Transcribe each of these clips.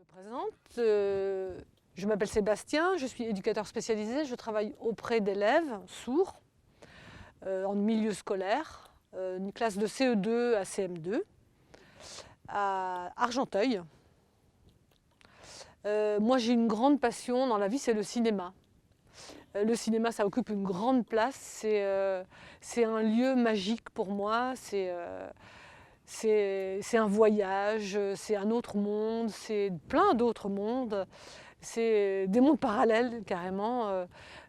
présente. Je m'appelle Sébastien, je suis éducateur spécialisé, je travaille auprès d'élèves sourds en milieu scolaire, une classe de CE2 à CM2 à Argenteuil. Moi j'ai une grande passion dans la vie, c'est le cinéma. Le cinéma, ça occupe une grande place, c'est un lieu magique pour moi, c'est un voyage, c'est un autre monde, c'est plein d'autres mondes, c'est des mondes parallèles carrément,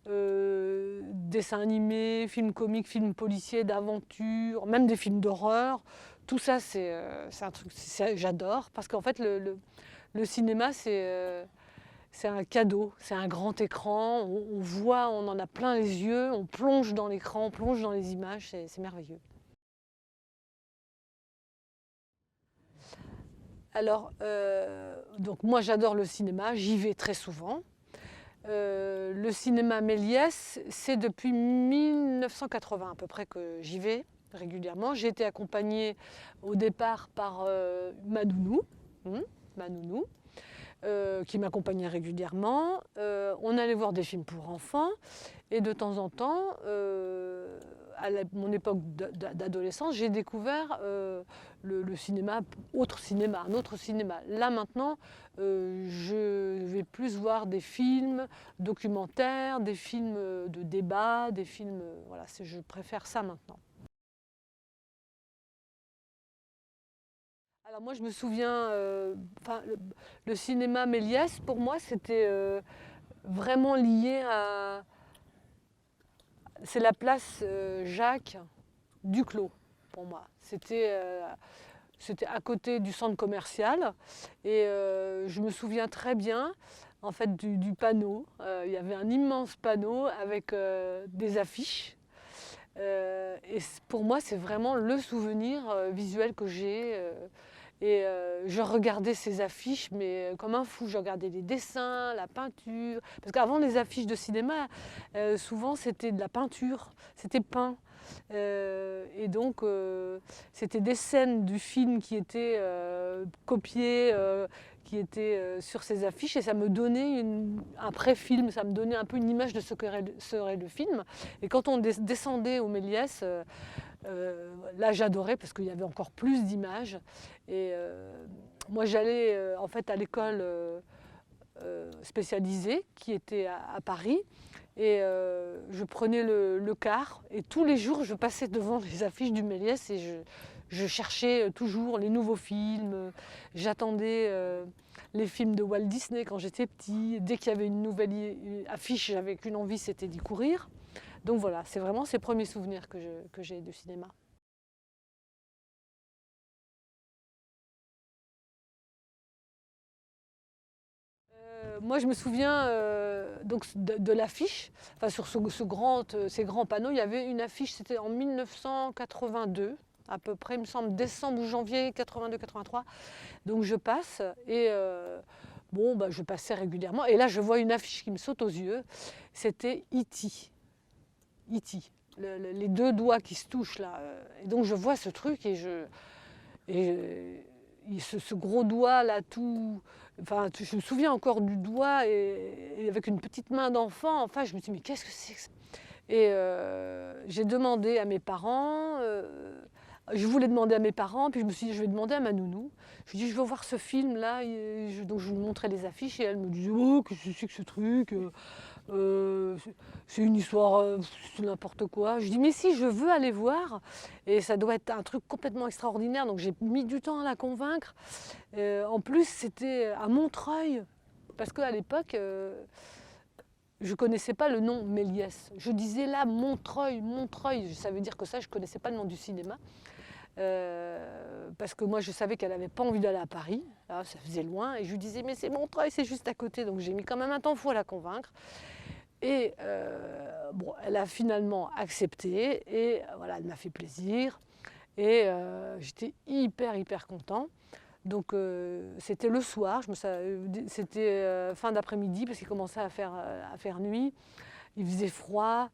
dessins animés, films comiques, films policiers, d'aventure, même des films d'horreur. Tout ça, c'est un truc, j'adore, parce qu'en fait, le cinéma, c'est un cadeau, c'est un grand écran, on voit, on en a plein les yeux, on plonge dans l'écran, on plonge dans les images, c'est merveilleux. Alors, donc moi j'adore le cinéma, j'y vais très souvent. Le cinéma Méliès, c'est depuis 1980 à peu près que j'y vais régulièrement. J'ai été accompagnée au départ par ma nounou, ma nounou, qui m'accompagnait régulièrement. On allait voir des films pour enfants et de temps en temps, à mon époque d'adolescence, j'ai découvert le cinéma, un autre cinéma. Là maintenant, je vais plus voir des films documentaires, des films de débat, des films, voilà, je préfère ça maintenant. Alors moi je me souviens, le cinéma Méliès pour moi c'était vraiment lié à... C'est la place Jacques Duclos pour moi. C'était à côté du centre commercial et je me souviens très bien en fait du panneau. Il y avait un immense panneau avec des affiches. Et pour moi, c'est vraiment le souvenir visuel que j'ai. Je regardais ces affiches, mais comme un fou. Je regardais les dessins, la peinture. Parce qu'avant, les affiches de cinéma, souvent, c'était de la peinture, c'était peint. Et donc, c'était des scènes du film qui étaient copiées, qui étaient sur ces affiches, et ça me donnait un pré-film, ça me donnait un peu une image de ce que serait le film. Et quand on descendait au Méliès, là j'adorais parce qu'il y avait encore plus d'images. Et moi j'allais en fait à l'école spécialisée qui était à Paris. Et je prenais le car et tous les jours je passais devant les affiches du Méliès et je cherchais toujours les nouveaux films. J'attendais les films de Walt Disney quand j'étais petit. Dès qu'il y avait une nouvelle affiche, j'avais qu'une envie, c'était d'y courir. Donc voilà, c'est vraiment ces premiers souvenirs que j'ai du cinéma. Moi, je me souviens donc de l'affiche. Enfin, sur ces grands panneaux, il y avait une affiche, c'était en 1982, à peu près, il me semble, décembre ou janvier 82-83. Donc je passe et bon, bah, je passais régulièrement. Et là, je vois une affiche qui me saute aux yeux. C'était E.T. E.T. Les deux doigts qui se touchent là. Et donc je vois ce truc et ce gros doigt là tout... Enfin, je me souviens encore du doigt et avec une petite main d'enfant. Enfin, je me dis mais qu'est-ce que c'est que ça? Et j'ai demandé à mes parents. Je voulais demander à mes parents, puis je me suis dit je vais demander à ma nounou. Je lui ai dit je veux voir ce film là. Donc je lui montrais les affiches et elle me disait oh qu'est-ce que c'est que ce truc? C'est une histoire, c'est n'importe quoi. Je dis mais si, je veux aller voir et ça doit être un truc complètement extraordinaire. Donc j'ai mis du temps à la convaincre. En plus c'était à Montreuil parce qu'à l'époque je ne connaissais pas le nom Méliès. Je disais là Montreuil, Montreuil. Ça veut dire que ça je ne connaissais pas le nom du cinéma. Parce que moi je savais qu'elle n'avait pas envie d'aller à Paris, là, ça faisait loin, et je lui disais mais c'est Montreuil, c'est juste à côté, donc j'ai mis quand même un temps fou à la convaincre. Et bon, elle a finalement accepté et voilà, elle m'a fait plaisir et j'étais hyper content. Donc c'était le soir, c'était fin d'après-midi parce qu'il commençait à faire nuit, il faisait froid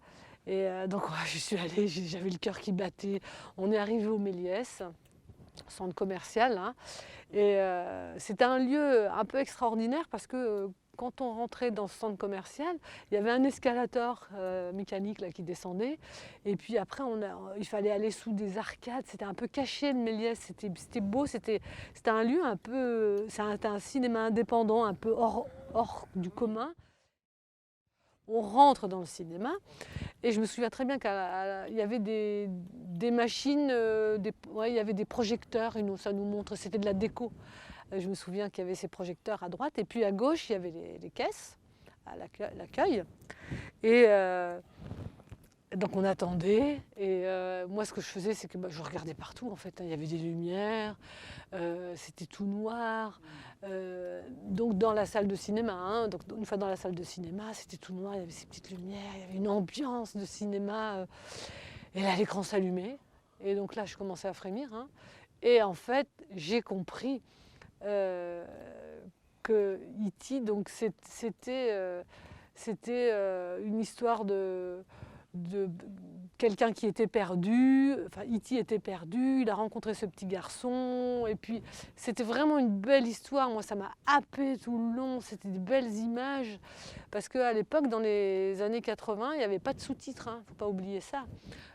et donc ouais, je suis allée, j'avais le cœur qui battait. On est arrivé au Méliès centre commercial, hein. Et c'était un lieu un peu extraordinaire parce que quand on rentrait dans ce centre commercial, il y avait un escalator mécanique là, qui descendait. Et puis après, il fallait aller sous des arcades. C'était un peu caché le Méliès. C'était beau. C'était un lieu un peu. C'était un cinéma indépendant, un peu hors du commun. On rentre dans le cinéma et je me souviens très bien qu'il y avait des machines, ouais, il y avait des projecteurs, et ça nous montre, c'était de la déco. Je me souviens qu'il y avait ces projecteurs à droite et puis à gauche il y avait les caisses à l'accueil. Et donc on attendait et moi ce que je faisais c'est que je regardais partout en fait, hein. Il y avait des lumières, c'était tout noir. Donc dans la salle de cinéma, hein, donc une fois dans la salle de cinéma, c'était tout noir, il y avait ces petites lumières, il y avait une ambiance de cinéma. Et là l'écran s'allumait et donc là je commençais à frémir, hein. Et en fait j'ai compris que E.T. donc c'était une histoire de quelqu'un qui était perdu, enfin E.T. était perdu, il a rencontré ce petit garçon, et puis c'était vraiment une belle histoire, moi ça m'a happé tout le long, c'était des belles images, parce qu'à l'époque, dans les années 80, il n'y avait pas de sous-titres, hein, faut pas oublier ça.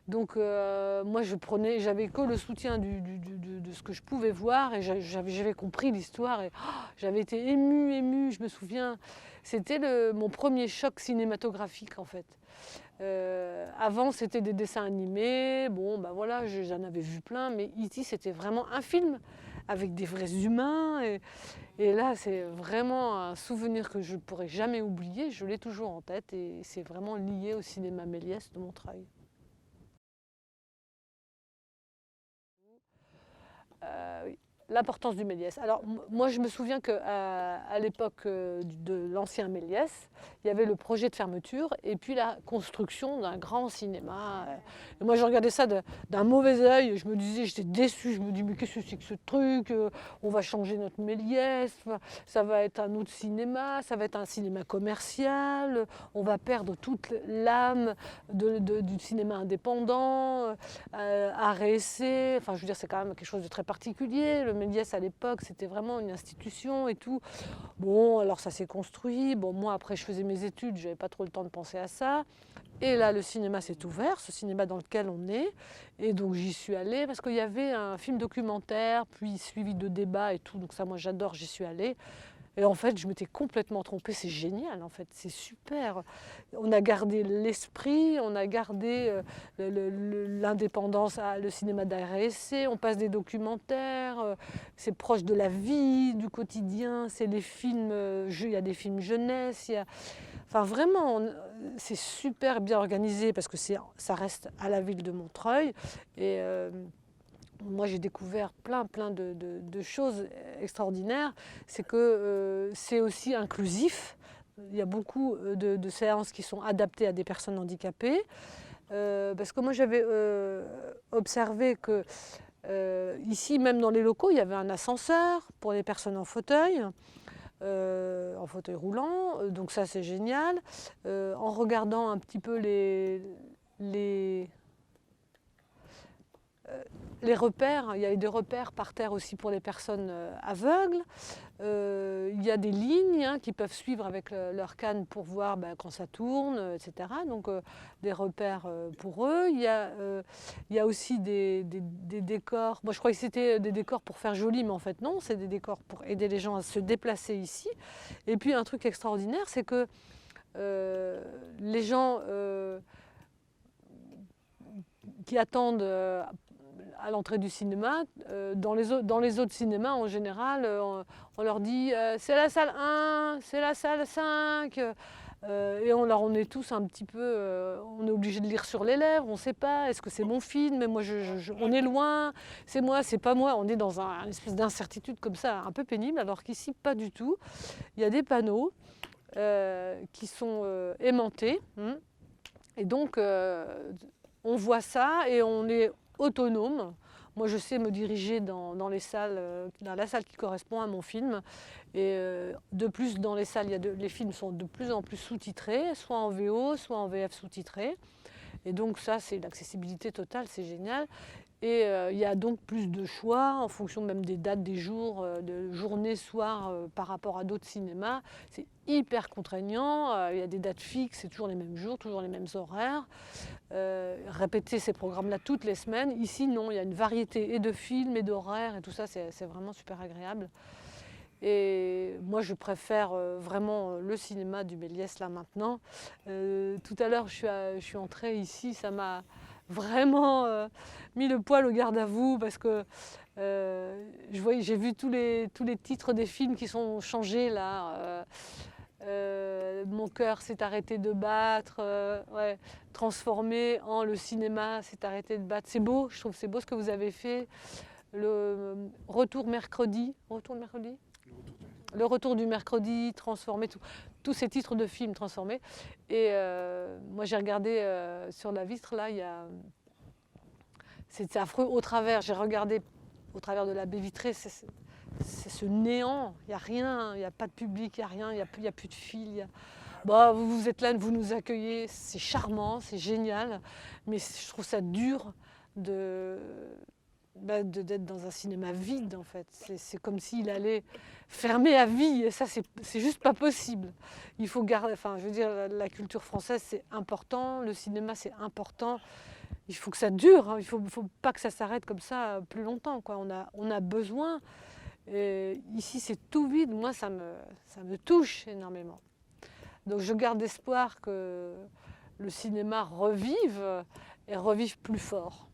Donc moi j'avais que le soutien de ce que je pouvais voir, et j'avais compris l'histoire, et j'avais été émue, je me souviens, c'était mon premier choc cinématographique en fait. Avant c'était des dessins animés, bon bah voilà, j'en avais vu plein, mais E.T. c'était vraiment un film avec des vrais humains, et là c'est vraiment un souvenir que je ne pourrai jamais oublier, je l'ai toujours en tête, et c'est vraiment lié au cinéma Méliès de Montreuil. Oui. L'importance du Méliès. Alors moi je me souviens qu'à l'époque de l'ancien Méliès, il y avait le projet de fermeture et puis la construction d'un grand cinéma. Et moi je regardais ça d'un mauvais œil, je me disais, j'étais déçue, je me dis mais qu'est-ce que c'est que ce truc, on va changer notre Méliès, ça va être un autre cinéma, ça va être un cinéma commercial, on va perdre toute l'âme du cinéma indépendant, art et essai, enfin je veux dire c'est quand même quelque chose de très particulier. Le Méliès à l'époque c'était vraiment une institution et tout. Bon alors ça s'est construit, bon moi après je faisais mes études, j'avais pas trop le temps de penser à ça. Et là le cinéma s'est ouvert, ce cinéma dans lequel on est, et donc j'y suis allée parce qu'il y avait un film documentaire, puis suivi de débats et tout, donc ça moi j'adore, j'y suis allée. Et en fait, je m'étais complètement trompée. C'est génial, en fait. C'est super. On a gardé l'esprit, on a gardé l'indépendance, le cinéma d'art et essai. On passe des documentaires. C'est proche de la vie, du quotidien. C'est les films. Il y a des films jeunesse. Enfin, vraiment, c'est super bien organisé parce que ça reste à la ville de Montreuil. Et moi j'ai découvert plein de choses extraordinaires, c'est que c'est aussi inclusif. Il y a beaucoup de séances qui sont adaptées à des personnes handicapées. Parce que moi j'avais observé que ici, même dans les locaux, il y avait un ascenseur pour les personnes en fauteuil roulant, donc ça c'est génial. En regardant un petit peu les repères, il y a des repères par terre aussi pour les personnes aveugles. Il y a des lignes qui peuvent suivre avec leur canne pour voir quand ça tourne, etc. Donc des repères pour eux. Il y a aussi des décors. Moi je croyais que c'était des décors pour faire joli, mais en fait non, c'est des décors pour aider les gens à se déplacer ici. Et puis un truc extraordinaire, c'est que les gens qui attendent à l'entrée du cinéma, dans les autres cinémas en général, on leur dit c'est la salle 1, c'est la salle 5, et on est tous un petit peu, on est obligé de lire sur les lèvres, on ne sait pas, est-ce que c'est mon film, mais moi on est loin, c'est moi, c'est pas moi, on est dans une espèce d'incertitude comme ça, un peu pénible, alors qu'ici pas du tout. Il y a des panneaux qui sont aimantés, et donc on voit ça et on est autonome. Moi, je sais me diriger dans les salles, dans la salle qui correspond à mon film. Et de plus, dans les salles, les films sont de plus en plus sous-titrés, soit en VO, soit en VF sous-titré. Et donc ça, c'est l'accessibilité totale, c'est génial. Et il y a donc plus de choix en fonction même des dates, des jours, de journée, soir, par rapport à d'autres cinémas. C'est hyper contraignant. Il y a des dates fixes, c'est toujours les mêmes jours, toujours les mêmes horaires. Répéter ces programmes-là toutes les semaines. Ici, non, il y a une variété et de films et d'horaires et tout ça, c'est vraiment super agréable. Et moi, je préfère vraiment le cinéma du Méliès là maintenant. Tout à l'heure, je suis entrée ici, ça m'a vraiment mis le poil au garde à vous parce que j'ai vu tous les titres des films qui sont changés là. Mon cœur s'est arrêté de battre, ouais, transformé en le cinéma s'est arrêté de battre. C'est beau, je trouve que c'est beau ce que vous avez fait. Le retour mercredi, le retour du mercredi transformé, tous ces titres de films transformés. Et moi j'ai regardé sur la vitre là, c'est affreux au travers. J'ai regardé au travers de la baie vitrée, c'est ce néant. Il n'y a rien, il n'y a pas de public, il n'y a rien, il n'y a plus de fil. Bon, vous êtes là, vous nous accueillez, c'est charmant, c'est génial, mais je trouve ça dur d'être dans un cinéma vide en fait. C'est comme s'il allait fermer à vie et ça c'est juste pas possible. Il faut garder, enfin je veux dire, la culture française c'est important, le cinéma c'est important. Il faut que ça dure, hein. Il faut pas que ça s'arrête comme ça plus longtemps, quoi. On a besoin. Et ici c'est tout vide, moi ça me touche énormément. Donc je garde espoir que le cinéma revive et revive plus fort.